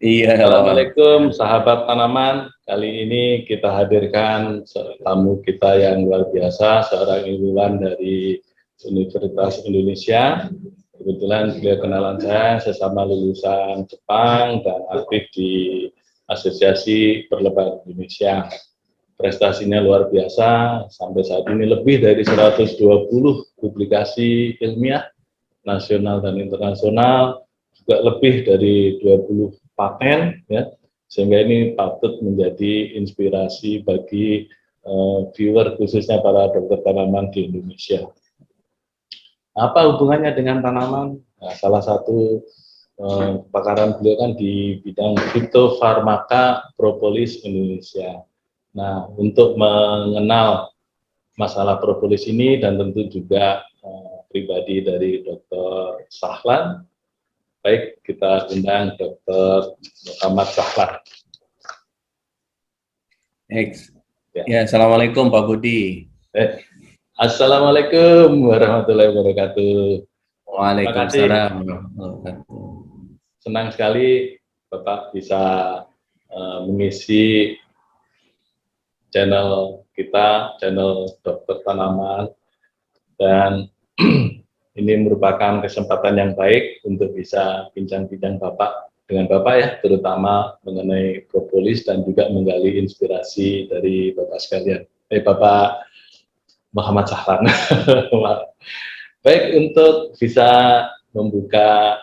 Iya, halo. Assalamualaikum sahabat tanaman. Kali ini kita hadirkan tamu kita yang luar biasa, seorang ilmuwan dari Universitas Indonesia. Kebetulan beliau kenalan saya sesama lulusan Jepang dan aktif di Asosiasi Perlebar Indonesia. Prestasinya luar biasa, sampai saat ini lebih dari 120 publikasi ilmiah nasional dan internasional, juga lebih dari 20 paten, ya, sehingga ini patut menjadi inspirasi bagi viewer, khususnya para dokter tanaman di Indonesia. Apa hubungannya dengan tanaman? Nah, salah satu pakaran beliau kan di bidang fitofarmaka propolis Indonesia. Nah, untuk mengenal masalah propolis ini dan tentu juga pribadi dari Dr. Sahlan, baik kita undang Dr. Muhammad Sahlan. Ya, Assalamualaikum Pak Budi. Assalamualaikum warahmatullahi wabarakatuh. Waalaikumsalam. Senang sekali Bapak bisa mengisi channel kita, channel Dokter Tanaman, dan ini merupakan kesempatan yang baik untuk bisa bincang-bincang dengan Bapak ya, terutama mengenai propolis dan juga menggali inspirasi dari Bapak sekalian. Bapak Muhammad Sahlan. Baik, untuk bisa membuka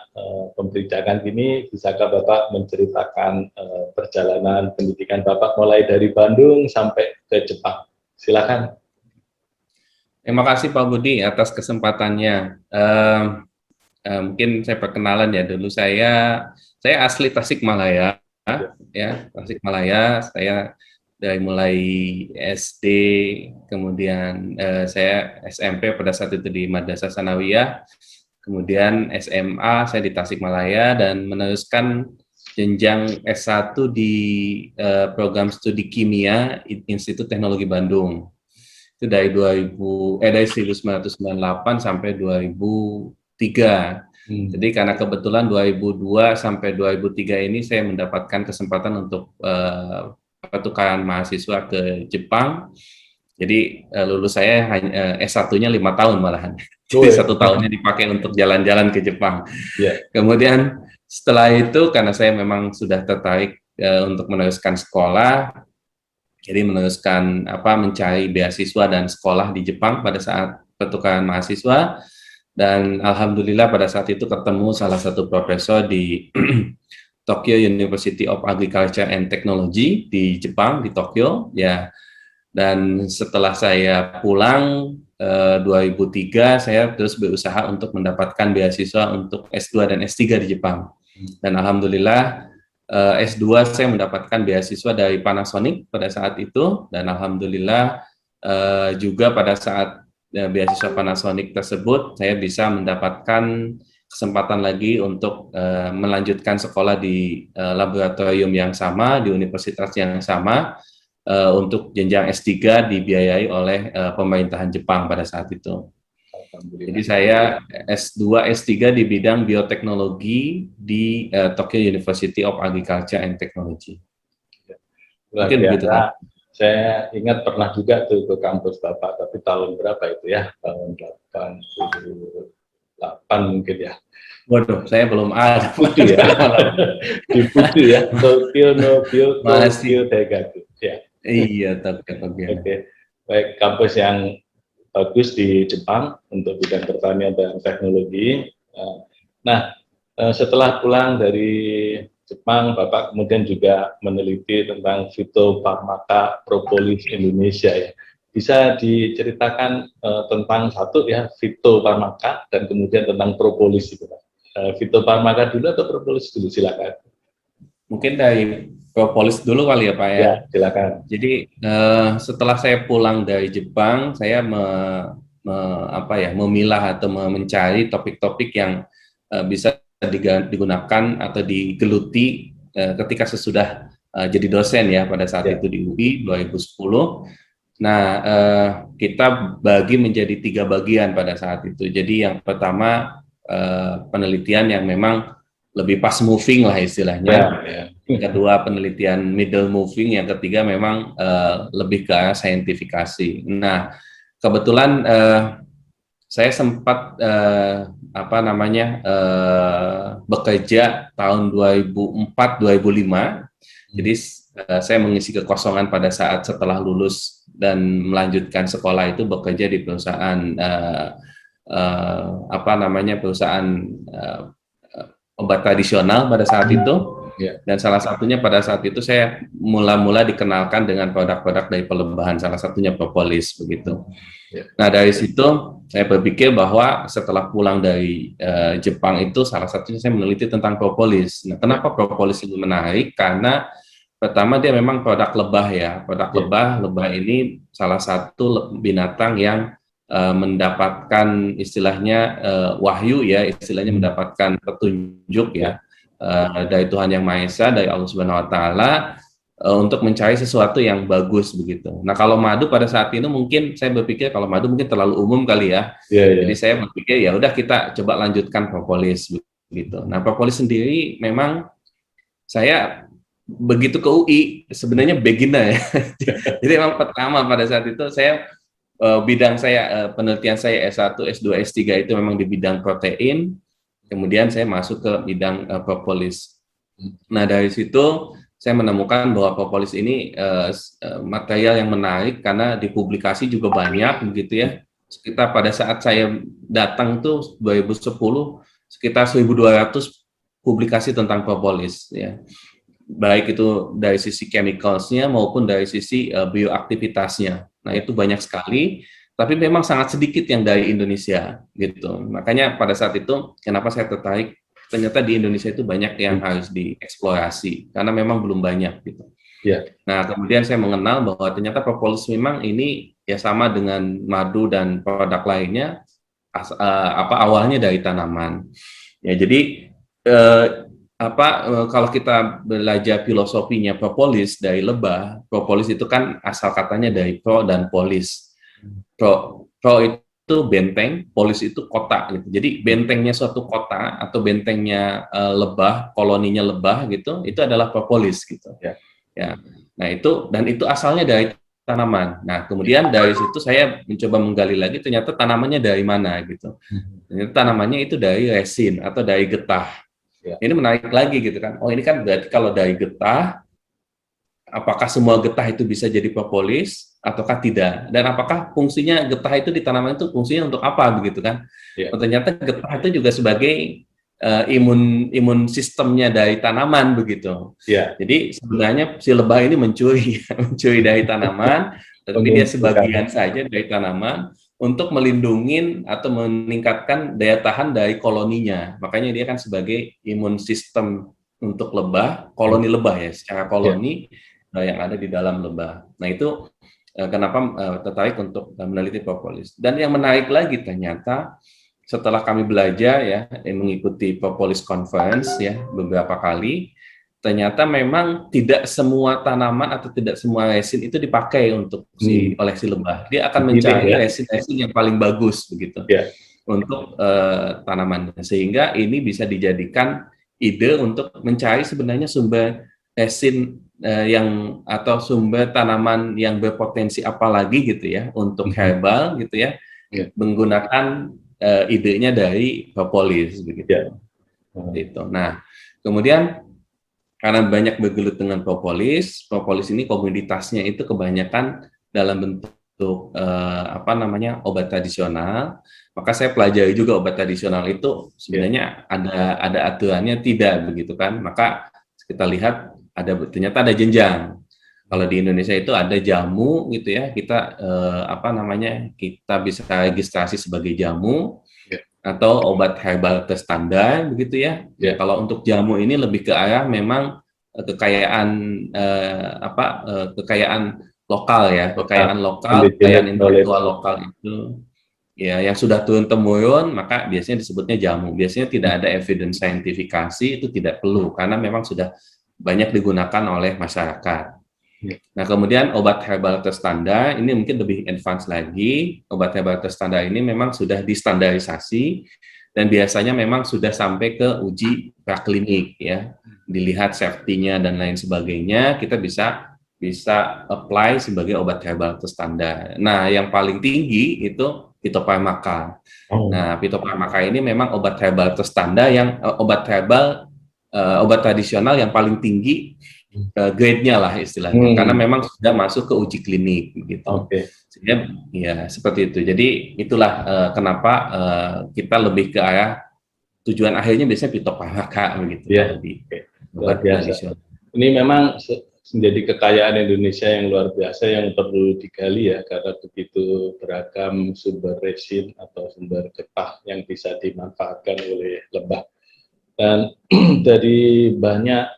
pembicaraan ini, bisakah Bapak menceritakan perjalanan pendidikan Bapak mulai dari Bandung sampai ke Jepang? Silakan. Terima kasih Pak Budi atas kesempatannya. Mungkin saya perkenalan ya dulu. Saya asli Tasikmalaya, ya Tasikmalaya. Saya dari mulai SD, kemudian saya SMP pada saat itu di Madrasah Sanawiyah, kemudian SMA saya di Tasikmalaya dan meneruskan jenjang S1 di program studi kimia Institut Teknologi Bandung. Itu dari 1998 sampai 2003. Jadi karena kebetulan 2002 sampai 2003 ini saya mendapatkan kesempatan untuk pertukaran mahasiswa ke Jepang. Jadi lulus saya S1-nya 5 tahun malahan. Jadi 1 tahunnya dipakai untuk jalan-jalan ke Jepang. Kemudian setelah itu karena saya memang sudah tertarik untuk meneruskan sekolah, jadi meneruskan mencari beasiswa dan sekolah di Jepang pada saat pertukaran mahasiswa, dan alhamdulillah pada saat itu ketemu salah satu profesor di Tokyo University of Agriculture and Technology di Jepang, di Tokyo ya. Dan setelah saya pulang 2003 saya terus berusaha untuk mendapatkan beasiswa untuk S2 dan S3 di Jepang. Dan alhamdulillah S2 saya mendapatkan beasiswa dari Panasonic pada saat itu, dan alhamdulillah juga pada saat beasiswa Panasonic tersebut saya bisa mendapatkan kesempatan lagi untuk melanjutkan sekolah di laboratorium yang sama, di universitas yang sama, untuk jenjang S3 dibiayai oleh pemerintahan Jepang pada saat itu. Jadi saya S2, S3 di bidang bioteknologi di Tokyo University of Agriculture and Technology. Mungkin begitu, Pak. Saya ingat pernah juga tuh ke kampus Bapak, tapi tahun berapa itu ya? Tahun 88 mungkin ya. Waduh, saya belum ada. Fudu ya. Di Fudu ya, Tokyo Nobyo Tokyo Daigaku. Ya. Iya, Tokyo. Oke. Baik, kampus yang bagus di Jepang untuk bidang pertanian dan teknologi. Nah, setelah pulang dari Jepang, Bapak kemudian juga meneliti tentang fitofarmaka propolis Indonesia ya. Bisa diceritakan tentang satu ya, fitofarmaka, dan kemudian tentang propolis itu, Pak. Fitofarmaka dulu atau propolis dulu, silakan. Mungkin dari propolis dulu kali ya Pak ya. Ya, silakan. Jadi setelah saya pulang dari Jepang, saya memilah atau mencari topik-topik yang bisa digunakan atau digeluti ketika sesudah jadi dosen ya pada saat itu di UI 2010. Nah, kita bagi menjadi 3 bagian pada saat itu. Jadi yang pertama penelitian yang memang lebih fast moving lah istilahnya. Yang kedua penelitian middle moving, yang ketiga memang lebih ke arah saintifikasi. Nah, kebetulan saya sempat bekerja tahun 2004-2005. Jadi saya mengisi kekosongan pada saat setelah lulus dan melanjutkan sekolah itu bekerja di perusahaan perusahaan obat tradisional pada saat itu. Dan salah satunya pada saat itu saya mula-mula dikenalkan dengan produk-produk dari pelebahan, salah satunya propolis begitu. Nah, dari situ saya berpikir bahwa setelah pulang dari Jepang itu salah satunya saya meneliti tentang propolis. Nah, kenapa propolis ini menarik? Karena pertama dia memang produk lebah ya. Lebah ini salah satu binatang yang mendapatkan istilahnya wahyu ya, istilahnya mendapatkan petunjuk ya. Dari Tuhan Yang Maha Esa, dari Allah Subhanahu Wa Taala untuk mencari sesuatu yang bagus begitu. Nah, kalau madu pada saat itu mungkin saya berpikir kalau madu mungkin terlalu umum kali ya. Jadi saya berpikir ya udah kita coba lanjutkan propolis begitu. Nah, propolis sendiri memang saya begitu ke UI sebenarnya beginner ya. Jadi memang pertama pada saat itu saya bidang saya penelitian saya S1, S2, S3 itu memang di bidang protein. Kemudian saya masuk ke bidang propolis. Nah, dari situ saya menemukan bahwa propolis ini material yang menarik karena dipublikasi juga banyak begitu ya. Sekitar pada saat saya datang tuh 2010 sekitar 1.200 publikasi tentang propolis ya. Baik itu dari sisi chemicals-nya maupun dari sisi bioaktivitasnya. Nah, itu banyak sekali. Tapi memang sangat sedikit yang dari Indonesia gitu. Makanya pada saat itu kenapa saya tertarik, ternyata di Indonesia itu banyak yang harus dieksplorasi karena memang belum banyak gitu. Nah, kemudian saya mengenal bahwa ternyata propolis memang ini ya sama dengan madu dan produk lainnya awalnya dari tanaman. Ya, jadi kalau kita belajar filosofinya propolis dari lebah, propolis itu kan asal katanya dari pro dan polis. Pro itu benteng, polis itu kota gitu. Jadi bentengnya suatu kota atau bentengnya lebah, koloninya lebah gitu, itu adalah propolis gitu. Ya. Nah, itu asalnya dari tanaman. Nah, kemudian dari situ saya mencoba menggali lagi ternyata tanamannya dari mana gitu. Ternyata tanamannya itu dari resin atau dari getah. Ini menarik lagi gitu kan. Oh, ini kan berarti kalau dari getah, apakah semua getah itu bisa jadi propolis ataukah tidak? Dan apakah fungsinya getah itu di tanaman itu fungsinya untuk apa begitu kan? Ternyata getah itu juga sebagai imun sistemnya dari tanaman begitu. Jadi sebenarnya si lebah ini mencuri dari tanaman, tapi dia sebagian saja dari tanaman untuk melindungi atau meningkatkan daya tahan dari koloninya. Makanya dia kan sebagai imun sistem untuk lebah, koloni lebah ya, secara koloni yang ada di dalam lebah. Nah, itu kenapa tertarik untuk meneliti propolis. Dan yang menarik lagi ternyata setelah kami belajar ya mengikuti propolis conference ya beberapa kali, ternyata memang tidak semua tanaman atau tidak semua resin itu dipakai untuk oleh si lebah. Dia akan mencari resin-resin yang paling bagus begitu untuk tanaman. Sehingga ini bisa dijadikan ide untuk mencari sebenarnya sumber resin atau sumber tanaman yang berpotensi apa lagi gitu ya untuk herbal gitu ya menggunakan idenya dari propolis begitu. Gitu. Nah, kemudian karena banyak bergelut dengan propolis ini komoditasnya itu kebanyakan dalam bentuk obat tradisional. Maka saya pelajari juga obat tradisional itu sebenarnya ada aturannya tidak begitu kan. Maka kita lihat ternyata ada jenjang. Kalau di Indonesia itu ada jamu gitu ya, kita kita bisa registrasi sebagai jamu atau obat herbal terstandar begitu ya. Kalau untuk jamu ini lebih ke arah memang kekayaan lokal ya, kekayaan intelektual lokal itu ya yang sudah turun temurun, maka biasanya disebutnya jamu. Biasanya tidak ada evidence saintifikasi, itu tidak perlu karena memang sudah banyak digunakan oleh masyarakat. Nah, kemudian obat herbal terstandar ini mungkin lebih advance lagi. Obat herbal terstandar ini memang sudah distandarisasi dan biasanya memang sudah sampai ke uji praklinik ya, dilihat safety-nya dan lain sebagainya, kita bisa apply sebagai obat herbal terstandar. Nah, yang paling tinggi itu Phytopharmaka. Nah, Phytopharmaka ini memang obat herbal terstandar yang obat tradisional yang paling tinggi grade-nya lah istilahnya, karena memang sudah masuk ke uji klinik gitu. Sehingga ya seperti itu. Jadi itulah kenapa kita lebih ke arah tujuan akhirnya biasanya Phytopharmaka begitu. Ya, luar biasa. Ini memang menjadi kekayaan Indonesia yang luar biasa yang perlu digali ya, karena begitu beragam sumber resin atau sumber getah yang bisa dimanfaatkan oleh lebah. Dan dari banyak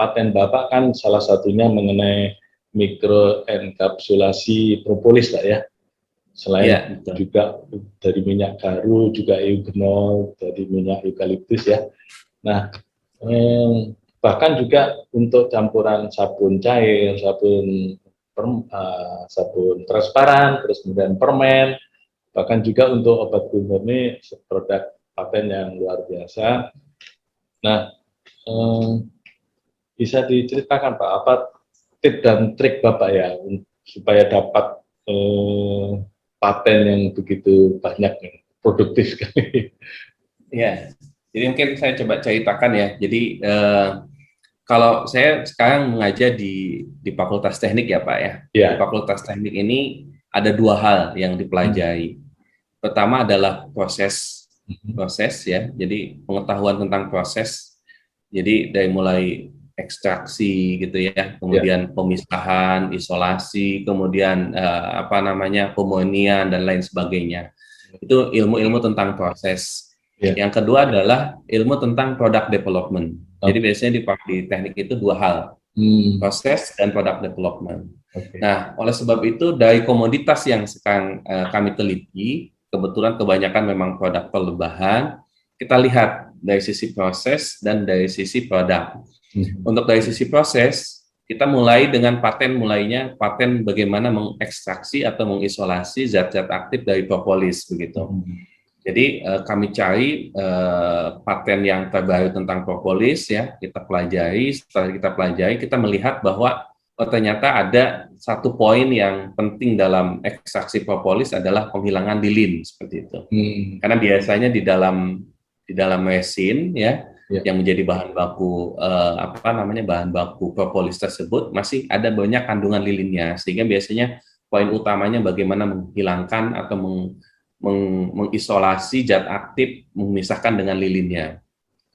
paten Bapak kan salah satunya mengenai mikroenkapsulasi propolis lah ya. Selain juga dari minyak garu, juga eugenol, dari minyak eukaliptus ya. Nah, bahkan juga untuk campuran sabun cair, sabun transparan, terus kemudian permen, bahkan juga untuk obat kuliner ini produk paten yang luar biasa. Nah, bisa diceritakan Pak, apa tips dan trik Bapak ya supaya dapat paten yang begitu banyak, produktif sekali? Ya, jadi mungkin saya coba ceritakan ya. Jadi kalau saya sekarang mengajar di Fakultas Teknik ya Pak ya. Di Fakultas Teknik ini ada dua hal yang dipelajari. Pertama adalah proses ya. Jadi pengetahuan tentang proses. Jadi dari mulai ekstraksi gitu ya, kemudian pemisahan, isolasi, kemudian pemurnian dan lain sebagainya. Itu ilmu-ilmu tentang proses. Yang kedua adalah ilmu tentang product development. Jadi biasanya di teknik itu dua hal, proses dan product development. Nah, oleh sebab itu dari komoditas yang sekarang kami teliti, kebetulan kebanyakan memang produk perlebahan, kita lihat dari sisi proses dan dari sisi produk. Untuk dari sisi proses, kita mulai dengan paten bagaimana mengekstraksi atau mengisolasi zat-zat aktif dari propolis begitu. Jadi kami cari paten yang terbaru tentang propolis ya, kita pelajari. Setelah kita pelajari, kita melihat bahwa ternyata ada satu poin yang penting dalam ekstraksi propolis adalah penghilangan lilin seperti itu. Karena biasanya di dalam resin ya, yang menjadi bahan baku bahan baku propolis tersebut masih ada banyak kandungan lilinnya, sehingga biasanya poin utamanya bagaimana menghilangkan atau mengisolasi zat aktif, memisahkan dengan lilinnya.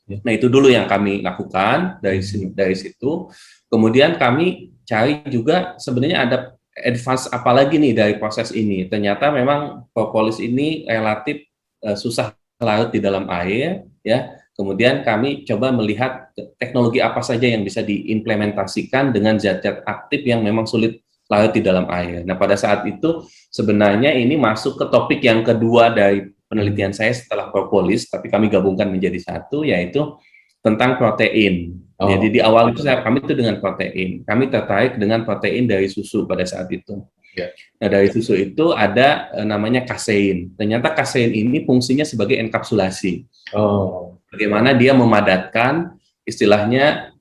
Nah, itu dulu yang kami lakukan dari situ. Kemudian kami cari juga sebenarnya ada advance apa lagi nih dari proses ini. Ternyata memang propolis ini relatif susah larut di dalam air ya. Kemudian kami coba melihat teknologi apa saja yang bisa diimplementasikan dengan zat-zat aktif yang memang sulit larut di dalam air. Nah, pada saat itu sebenarnya ini masuk ke topik yang kedua dari penelitian saya setelah propolis, tapi kami gabungkan menjadi satu, yaitu tentang protein. Jadi di awal itu kami itu dengan protein. Kami tertarik dengan protein dari susu pada saat itu. Nah, dari susu itu ada namanya kasein. Ternyata kasein ini fungsinya sebagai enkapsulasi. Bagaimana dia memadatkan, istilahnya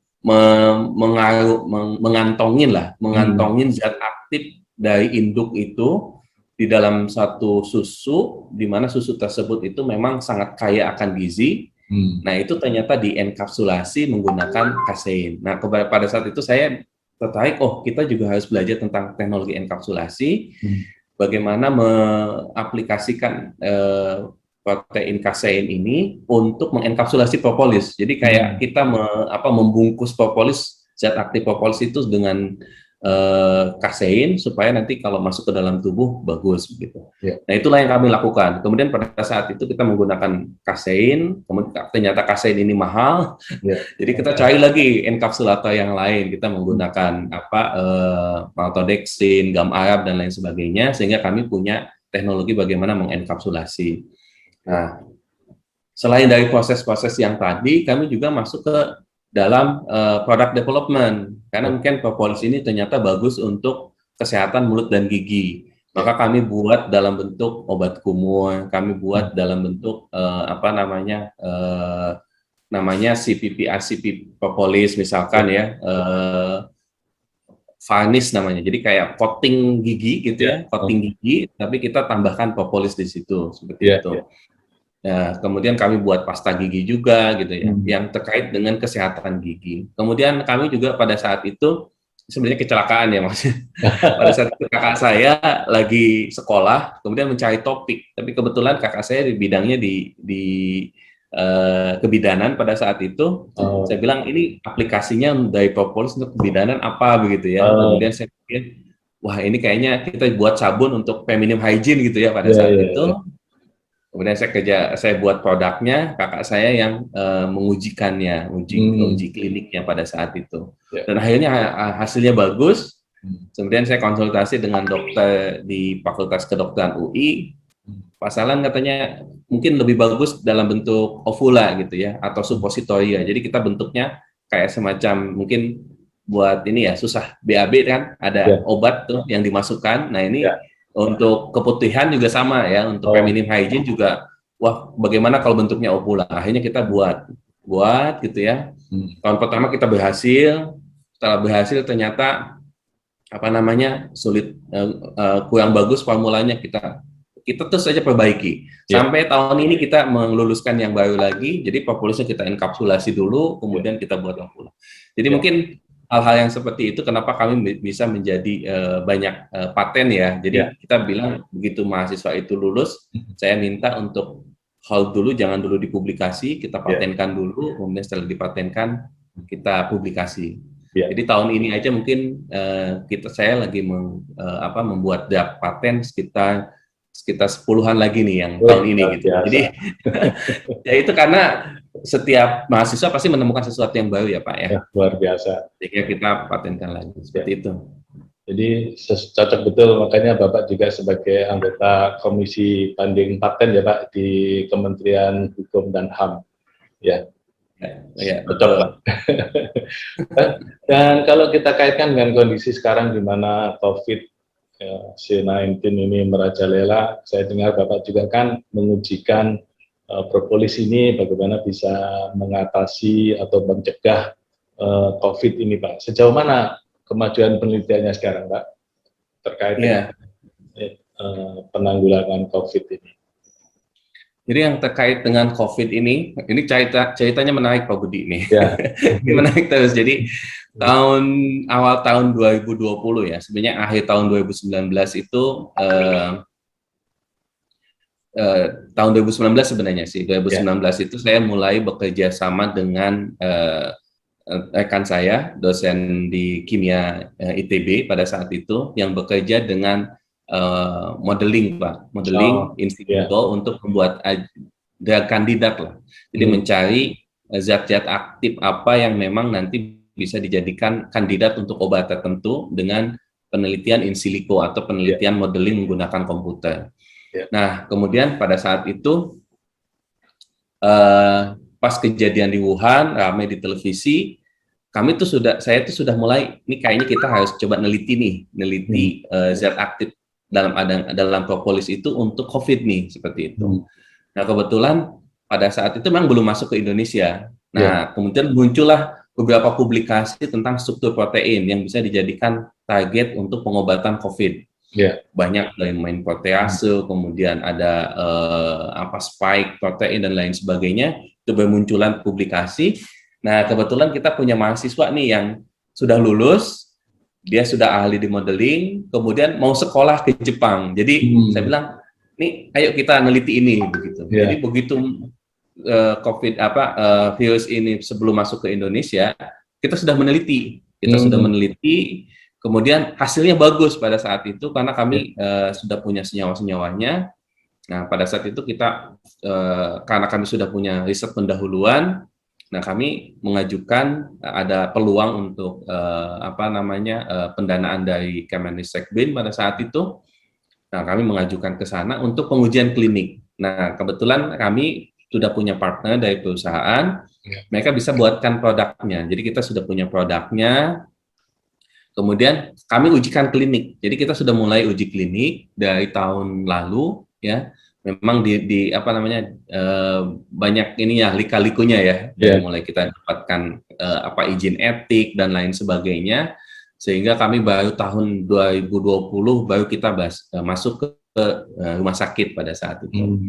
mengantongin zat aktif dari induk itu di dalam satu susu, di mana susu tersebut itu memang sangat kaya akan gizi. Nah, itu ternyata dienkapsulasi menggunakan kasein. Nah, pada saat itu saya tertarik, kita juga harus belajar tentang teknologi enkapsulasi, bagaimana mengaplikasikan protein kasein ini untuk mengenkapsulasi propolis. Jadi kayak kita membungkus propolis, zat aktif propolis itu dengan kasein supaya nanti kalau masuk ke dalam tubuh bagus begitu. Nah, itulah yang kami lakukan. Kemudian pada saat itu kita menggunakan kasein, kemudian ternyata kasein ini mahal. Jadi kita cari lagi enkapsulator yang lain. Kita menggunakan maltodextrin, gam Arab dan lain sebagainya, sehingga kami punya teknologi bagaimana mengenkapsulasi. Nah, selain dari proses-proses yang tadi, kami juga masuk ke dalam product development, karena mungkin propolis ini ternyata bagus untuk kesehatan mulut dan gigi. Maka kami buat dalam bentuk obat kumur, kami buat dalam bentuk apa namanya CPP, ACP propolis misalkan ya, varnish namanya. Jadi kayak coating gigi gitu ya, coating gigi, tapi kita tambahkan propolis di situ seperti itu. Ya, kemudian kami buat pasta gigi juga gitu ya, yang terkait dengan kesehatan gigi. Kemudian kami juga pada saat itu sebenarnya kecelakaan ya Mas. Pada saat itu kakak saya lagi sekolah, kemudian mencari topik, tapi kebetulan kakak saya di bidangnya di kebidanan pada saat itu. Saya bilang ini aplikasinya dari propolis untuk kebidanan apa begitu ya. Kemudian saya pikir, wah ini kayaknya kita buat sabun untuk feminim hygiene gitu ya pada saat itu. Kemudian saya buat produknya, kakak saya yang mengujikannya, uji kliniknya pada saat itu. Dan akhirnya hasilnya bagus. Kemudian saya konsultasi dengan dokter di Fakultas Kedokteran UI. Pak Salan katanya mungkin lebih bagus dalam bentuk ovula gitu ya, atau suppositoria. Jadi kita bentuknya kayak semacam mungkin buat ini ya, susah BAB kan, ada obat tuh yang dimasukkan. Nah ini untuk keputihan juga sama ya, untuk feminim hygiene juga, wah bagaimana kalau bentuknya ovula. Akhirnya kita buat gitu ya. Tahun pertama kita berhasil, setelah berhasil ternyata apa namanya sulit, kurang bagus formulanya, kita terus saja perbaiki. Sampai tahun ini kita meluluskan yang baru lagi, jadi propolisnya kita enkapsulasi dulu, kemudian kita buat ovula. Jadi mungkin hal-hal yang seperti itu kenapa kami bisa menjadi banyak paten ya. Jadi kita bilang begitu mahasiswa itu lulus, saya minta untuk hold dulu, jangan dulu dipublikasi, kita patenkan dulu, kemudian setelah dipatenkan kita publikasi. Jadi tahun ini aja mungkin saya lagi membuat draft paten sekitar 10-an lagi nih yang tahun ini gitu. Jadi ya itu karena setiap mahasiswa pasti menemukan sesuatu yang baru ya Pak ya. Luar biasa. Sehingga kita patenkan lagi seperti itu. Jadi cocok betul, makanya Bapak juga sebagai anggota Komisi Banding Paten ya Pak di Kementerian Hukum dan HAM. Ya, betul Pak. Dan kalau kita kaitkan dengan kondisi sekarang di mana COVID-19 ini merajalela, saya dengar Bapak juga kan mengujikan propolis ini bagaimana bisa mengatasi atau mencegah COVID ini Pak. Sejauh mana kemajuan penelitiannya sekarang Pak terkait dengan penanggulangan COVID ini? Jadi yang terkait dengan COVID ini ceritanya menarik Pak Budi ini. Ini menarik terus. Jadi awal tahun 2020 ya, sebenarnya akhir tahun 2019 itu tahun 2019 sebenarnya sih, 2019 itu saya mulai bekerja sama dengan rekan saya, dosen di kimia ITB pada saat itu, yang bekerja dengan modeling Pak, in silico untuk membuat drug kandidat lah. Jadi mencari zat-zat aktif apa yang memang nanti bisa dijadikan kandidat untuk obat tertentu dengan penelitian in silico atau penelitian modeling menggunakan komputer. Nah, kemudian pada saat itu pas kejadian di Wuhan ramai di televisi, saya sudah mulai, ini kayaknya kita harus coba neliti zat aktif dalam propolis itu untuk COVID nih, seperti itu. Nah, kebetulan pada saat itu memang belum masuk ke Indonesia. Nah, kemudian muncullah beberapa publikasi tentang struktur protein yang bisa dijadikan target untuk pengobatan COVID. Banyak dari main protease, kemudian ada spike protein dan lain sebagainya, itu bermunculan publikasi. Nah, kebetulan kita punya mahasiswa nih yang sudah lulus, dia sudah ahli di modeling, kemudian mau sekolah ke Jepang. Jadi saya bilang, nih ayo kita neliti ini begitu. Jadi begitu virus ini sebelum masuk ke Indonesia, kita sudah meneliti, kemudian hasilnya bagus pada saat itu karena kami sudah punya senyawa-senyawanya. Nah, pada saat itu kita karena kami sudah punya riset pendahuluan, nah kami mengajukan ada peluang untuk pendanaan dari Kemenristek BIN pada saat itu. Nah, kami mengajukan ke sana untuk pengujian klinik. Nah, kebetulan kami sudah punya partner dari perusahaan, mereka bisa buatkan produknya. Jadi kita sudah punya produknya. Kemudian kami ujikan klinik. Jadi kita sudah mulai uji klinik dari tahun lalu, ya. Memang di apa namanya banyak ini ya lika-likunya ya. Dari mulai kita dapatkan apa izin etik dan lain sebagainya, sehingga kami baru tahun 2020 baru kita masuk ke rumah sakit pada saat itu.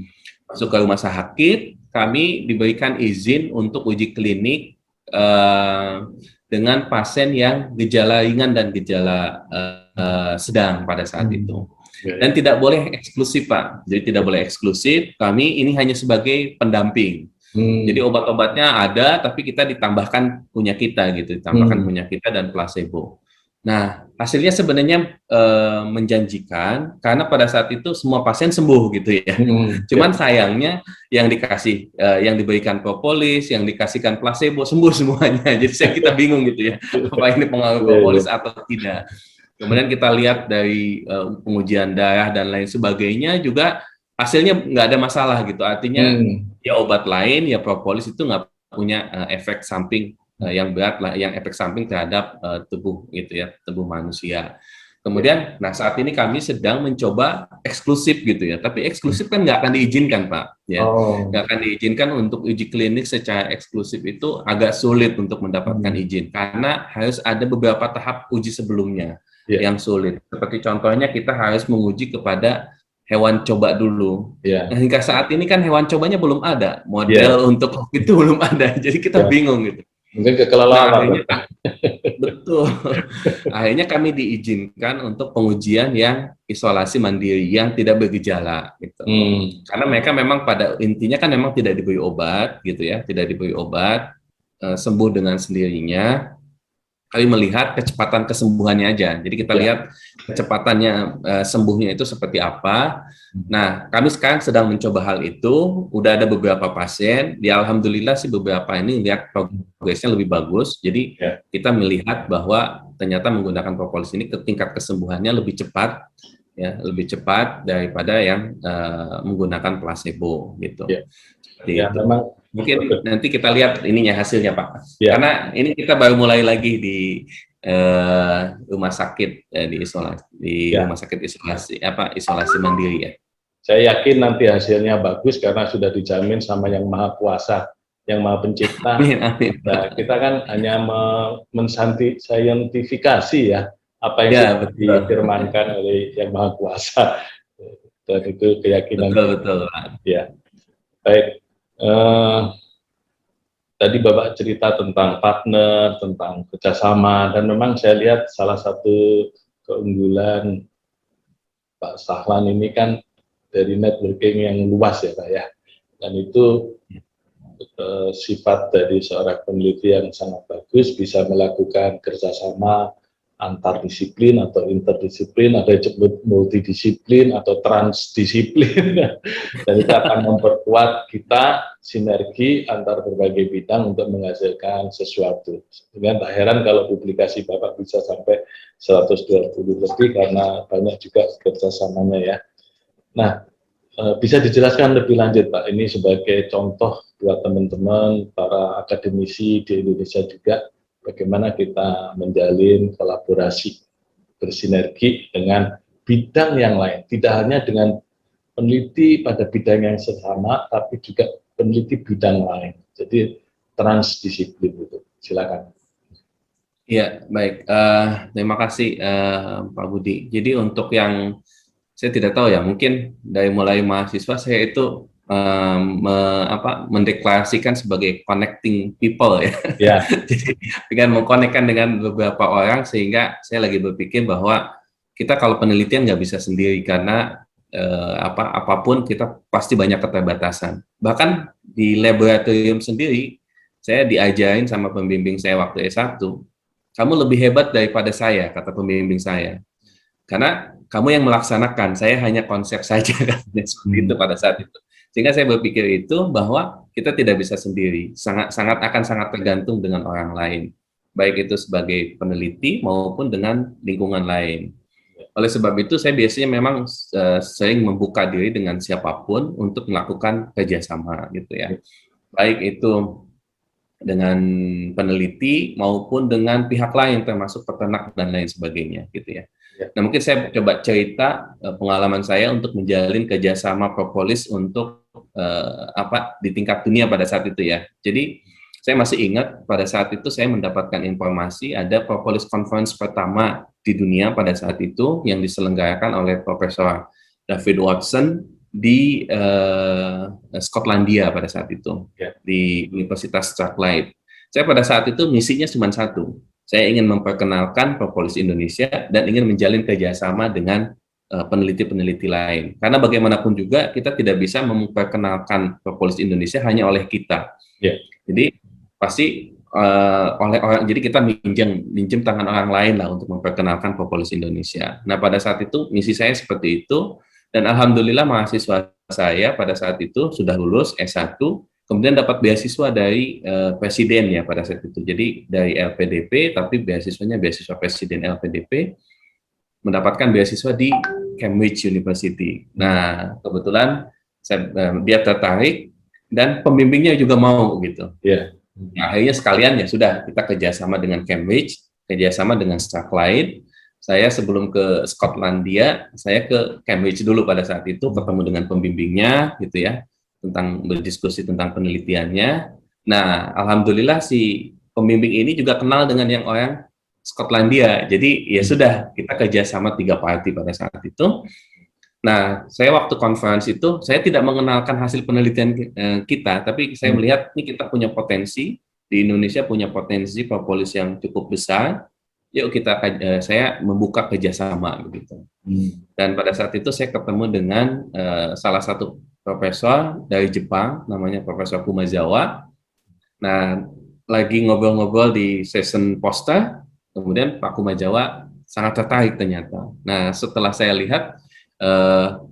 Masuk ke rumah sakit, kami diberikan izin untuk uji klinik dengan pasien yang gejala ringan dan gejala sedang pada saat itu. Dan tidak boleh eksklusif, Pak. Jadi tidak boleh eksklusif, kami ini hanya sebagai pendamping. Jadi obat-obatnya ada, tapi kita ditambahkan punya kita gitu, ditambahkan punya kita dan placebo. Nah, hasilnya sebenarnya menjanjikan karena pada saat itu semua pasien sembuh gitu ya. Cuman sayangnya yang dikasih, yang diberikan propolis, yang dikasihkan placebo sembuh semuanya. Jadi kita bingung gitu ya, apa ini pengaruh propolis atau tidak. Kemudian kita lihat dari pengujian darah dan lain sebagainya juga hasilnya nggak ada masalah gitu. Artinya ya obat lain, ya propolis itu nggak punya efek samping yang berat lah, yang efek samping terhadap tubuh gitu ya, tubuh manusia. Kemudian, nah saat ini kami sedang mencoba eksklusif gitu ya, tapi eksklusif kan nggak akan diizinkan, Pak. Ya, nggak akan diizinkan untuk uji klinik secara eksklusif, itu agak sulit untuk mendapatkan izin karena harus ada beberapa tahap uji sebelumnya yang sulit. Seperti contohnya kita harus menguji kepada hewan coba dulu. Nah, hingga saat ini kan hewan cobanya belum ada, model untuk COVID itu belum ada, jadi kita bingung gitu. Mungkin kekelelahan. Nah, betul. Akhirnya kami diizinkan untuk pengujian yang isolasi mandiri yang tidak bergejala gitu. Karena mereka memang pada intinya kan memang tidak diberi obat gitu ya, tidak diberi obat, sembuh dengan sendirinya. Kami melihat kecepatan kesembuhannya aja. Jadi kita lihat kecepatannya sembuhnya itu seperti apa. Nah, kami sekarang sedang mencoba hal itu. Udah ada beberapa pasien. Alhamdulillah sih beberapa ini lihat progresnya lebih bagus. Jadi kita melihat bahwa ternyata menggunakan propolis ini tingkat kesembuhannya lebih cepat, ya, lebih cepat daripada yang menggunakan placebo gitu. Ya, memang mungkin nanti kita lihat ininya hasilnya, Pak. Karena ini kita baru mulai lagi di rumah sakit di rumah sakit isolasi mandiri ya. Saya yakin nanti hasilnya bagus karena sudah dijamin sama Yang Maha Kuasa, Yang Maha Pencipta. Amin. Nah, kita kan hanya mensaintifikasi ya apa yang difirmankan oleh Yang Maha Kuasa. Dan itu keyakinan. Betul. Ya, baik. Tadi Bapak cerita tentang partner, tentang kerjasama, dan memang saya lihat salah satu keunggulan Pak Sahlan ini kan dari networking yang luas ya Pak ya, dan itu sifat dari seorang peneliti yang sangat bagus, bisa melakukan kerjasama antar disiplin atau interdisiplin, ada yang disebut multidisiplin atau transdisiplin, dan itu akan memperkuat kita sinergi antar berbagai bidang untuk menghasilkan sesuatu. Dengan tak heran kalau publikasi Bapak bisa sampai 120 lebih karena banyak juga kerjasamanya ya. Nah, bisa dijelaskan lebih lanjut Pak, ini sebagai contoh buat teman-teman, para akademisi di Indonesia juga, bagaimana kita menjalin kolaborasi bersinergi dengan bidang yang lain, tidak hanya dengan peneliti pada bidang yang sama, tapi juga peneliti bidang lain. Jadi transdisiplin itu. Silakan. Iya, baik. Terima kasih Pak Budi. Jadi untuk yang saya tidak tahu ya, mungkin dari mulai mahasiswa saya itu mendeklarasikan sebagai connecting people ya. Jadi dengan mengkonekkan dengan beberapa orang, sehingga saya lagi berpikir bahwa kita kalau penelitian nggak bisa sendiri karena apapun kita pasti banyak keterbatasan. Bahkan di laboratorium sendiri saya diajarin sama pembimbing saya waktu S1, kamu lebih hebat daripada saya, kata pembimbing saya. Karena kamu yang melaksanakan, saya hanya konsep saja, katanya seperti itu pada saat itu. Sehingga saya berpikir itu bahwa kita tidak bisa sendiri, akan sangat tergantung dengan orang lain, baik itu sebagai peneliti maupun dengan lingkungan lain. Oleh sebab itu saya biasanya memang sering membuka diri dengan siapapun untuk melakukan kerjasama gitu ya. Baik itu dengan peneliti maupun dengan pihak lain termasuk peternak dan lain sebagainya gitu ya. Nah mungkin saya coba cerita pengalaman saya untuk menjalin kerjasama propolis untuk di tingkat dunia pada saat itu ya. Jadi saya masih ingat pada saat itu saya mendapatkan informasi ada propolis conference pertama di dunia pada saat itu yang diselenggarakan oleh Profesor David Watson di Skotlandia pada saat itu, di Universitas Strathclyde. Saya pada saat itu misinya cuma satu, saya ingin memperkenalkan propolis Indonesia dan ingin menjalin kerjasama dengan peneliti-peneliti lain. Karena bagaimanapun juga kita tidak bisa memperkenalkan propolis Indonesia hanya oleh kita. Jadi pasti oleh orang, jadi kita minjem tangan orang lain lah untuk memperkenalkan propolis Indonesia. Nah pada saat itu misi saya seperti itu. Dan alhamdulillah mahasiswa saya pada saat itu sudah lulus S1, kemudian dapat beasiswa dari presiden ya pada saat itu. Jadi dari LPDP, tapi beasiswanya beasiswa presiden LPDP, mendapatkan beasiswa di Cambridge University. Nah kebetulan dia tertarik dan pembimbingnya juga mau gitu. Nah, akhirnya sekalian ya sudah kita kerjasama dengan Cambridge, kerjasama dengan Strathclyde. Saya sebelum ke Skotlandia, saya ke Cambridge dulu pada saat itu, ketemu dengan pembimbingnya gitu ya, tentang berdiskusi tentang penelitiannya. Nah, alhamdulillah si pembimbing ini juga kenal dengan yang orang Skotlandia. Jadi ya sudah kita kerjasama 3 party pada saat itu. Nah, saya waktu konferensi itu saya tidak mengenalkan hasil penelitian kita, tapi saya melihat ini kita punya potensi di Indonesia, punya potensi propolis yang cukup besar. Yuk kita saya membuka kerjasama begitu. Dan pada saat itu saya ketemu dengan salah satu profesor dari Jepang, namanya Profesor Kumazawa. Nah, lagi ngobrol-ngobrol di session poster, kemudian Pak Kumazawa sangat tertarik ternyata. Nah, setelah saya lihat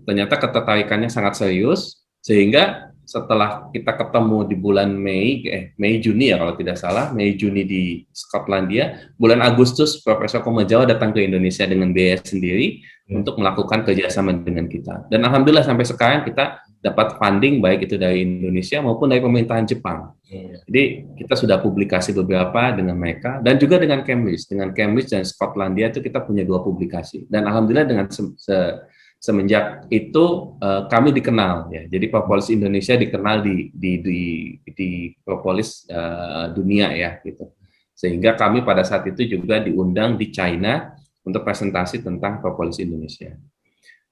ternyata ketertarikannya sangat serius, sehingga setelah kita ketemu di bulan Mei Juni ya kalau tidak salah, Mei Juni di Skotlandia, bulan Agustus Profesor Kumazawa datang ke Indonesia dengan biaya sendiri untuk melakukan kerjasama dengan kita. Dan alhamdulillah sampai sekarang kita dapat funding baik itu dari Indonesia maupun dari pemerintahan Jepang. Jadi kita sudah publikasi beberapa dengan mereka dan juga dengan Cambridge dan Skotlandia itu kita punya 2 publikasi. Dan alhamdulillah dengan semenjak itu kami dikenal ya. Jadi propolis Indonesia dikenal di propolis dunia ya gitu. Sehingga kami pada saat itu juga diundang di China untuk presentasi tentang propolis Indonesia.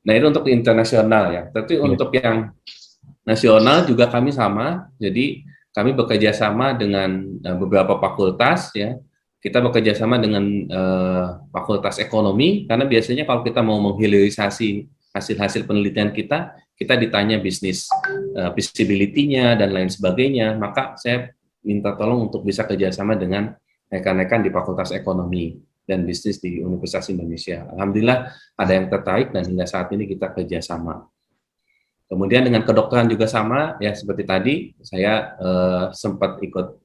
Nah, itu untuk internasional ya. Tapi untuk yang nasional juga kami sama. Jadi kami bekerja sama dengan beberapa fakultas ya. Kita bekerja sama dengan fakultas ekonomi karena biasanya kalau kita mau menghilirisasi hasil-hasil penelitian kita ditanya bisnis visibility-nya dan lain sebagainya, maka saya minta tolong untuk bisa kerjasama dengan rekan-rekan di Fakultas Ekonomi dan Bisnis di Universitas Indonesia. Alhamdulillah ada yang tertarik dan hingga saat ini kita kerjasama. Kemudian dengan kedokteran juga sama, ya seperti tadi saya sempat ikut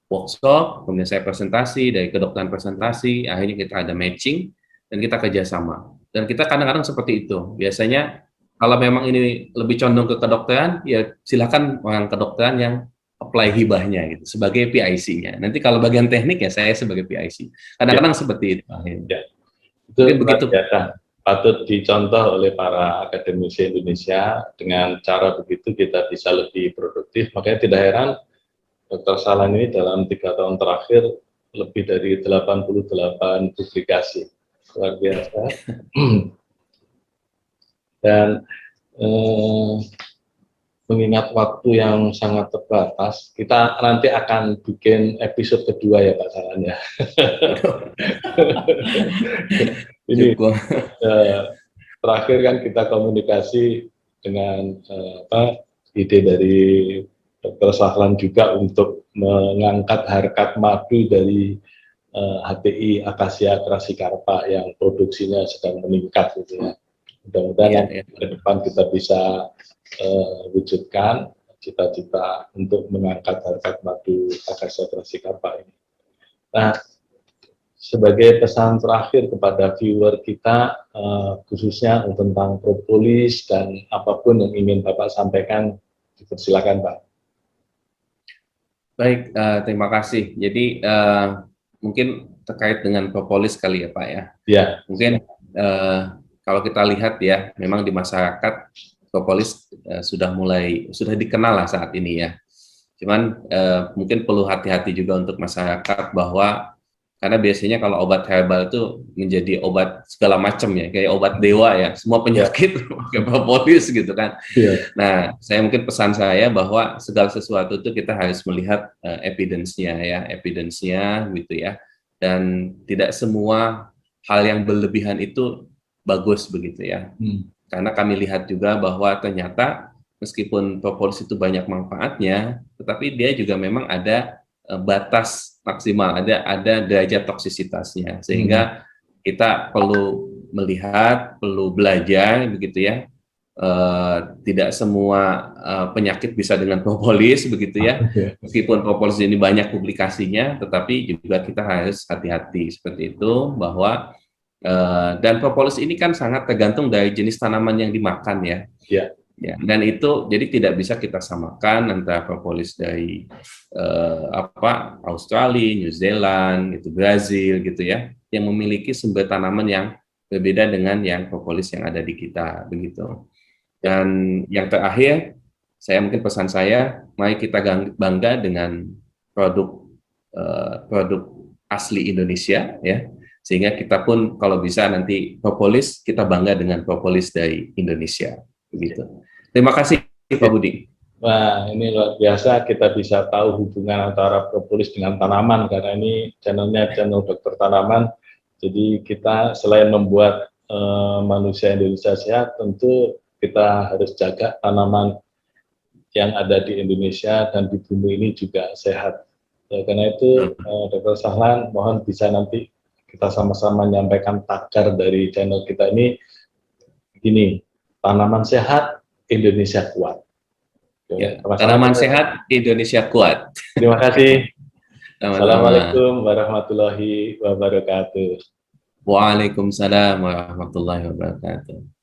workshop, kemudian saya presentasi, dari kedokteran presentasi, akhirnya kita ada matching, dan kita kerjasama. Dan kita kadang-kadang seperti itu. Biasanya kalau memang ini lebih condong ke kedokteran, ya silakan orang kedokteran yang apply hibahnya gitu sebagai PIC-nya. Nanti kalau bagian teknik ya saya sebagai PIC. Kadang-kadang seperti itu. Ya. Itu begitu. Patut dicontoh oleh para akademisi Indonesia. Dengan cara begitu kita bisa lebih produktif. Makanya tidak heran Dr. Sahlan ini dalam 3 tahun terakhir lebih dari 88 publikasi. Luar biasa. Dan mengingat waktu yang sangat terbatas, kita nanti akan bikin episode kedua ya Pak Sahlan ya. Ini terakhir kan kita komunikasi dengan ide dari Dr. Sahlan juga untuk mengangkat harkat madu dari HTI Acacia crassicarpa yang produksinya sedang meningkat gitu ya. Mudah-mudahan ke depan kita bisa wujudkan cita-cita untuk mengangkat harkat madu Acacia crassicarpa ini. Nah, sebagai pesan terakhir kepada viewer kita, khususnya tentang propolis dan apapun yang ingin Bapak sampaikan, dipersilakan Pak. Baik, terima kasih. Jadi mungkin terkait dengan propolis kali ya Pak ya. Ya, Mungkin kalau kita lihat ya, memang di masyarakat propolis sudah dikenal lah saat ini ya. Cuman mungkin perlu hati-hati juga untuk masyarakat bahwa karena biasanya kalau obat herbal itu menjadi obat segala macam ya, kayak obat dewa ya, semua penyakit pakai propolis gitu kan. ya. Nah, saya mungkin pesan saya bahwa segala sesuatu itu kita harus melihat evidence-nya gitu ya. Dan tidak semua hal yang berlebihan itu bagus begitu ya. Karena kami lihat juga bahwa ternyata meskipun propolis itu banyak manfaatnya, tetapi dia juga memang ada batas maksimal, ada derajat toksisitasnya, sehingga kita perlu melihat, perlu belajar begitu ya. Tidak semua penyakit bisa dengan propolis begitu ya. Meskipun propolis ini banyak publikasinya, tetapi juga kita harus hati-hati seperti itu bahwa dan propolis ini kan sangat tergantung dari jenis tanaman yang dimakan ya. Ya, dan itu jadi tidak bisa kita samakan antara propolis dari Australia, New Zealand, gitu, Brazil gitu ya, yang memiliki sumber tanaman yang berbeda dengan yang propolis yang ada di kita begitu. Dan yang terakhir, mungkin pesan saya, mari kita bangga dengan produk asli Indonesia ya, sehingga kita pun kalau bisa nanti propolis, kita bangga dengan propolis dari Indonesia begitu. Terima kasih Pak Budi. Wah, ini luar biasa, kita bisa tahu hubungan antara propolis dengan tanaman, karena ini channelnya channel dokter tanaman. Jadi kita selain membuat manusia Indonesia sehat, tentu kita harus jaga tanaman yang ada di Indonesia dan di bumi ini juga sehat. Ya, karena itu Dr. Sahlan, mohon bisa nanti kita sama-sama menyampaikan tagar dari channel kita ini, gini, tanaman sehat, Indonesia kuat. Ya, tanaman sehat, Indonesia kuat. Terima kasih. Assalamualaikum warahmatullahi wabarakatuh. Waalaikumsalam warahmatullahi wabarakatuh.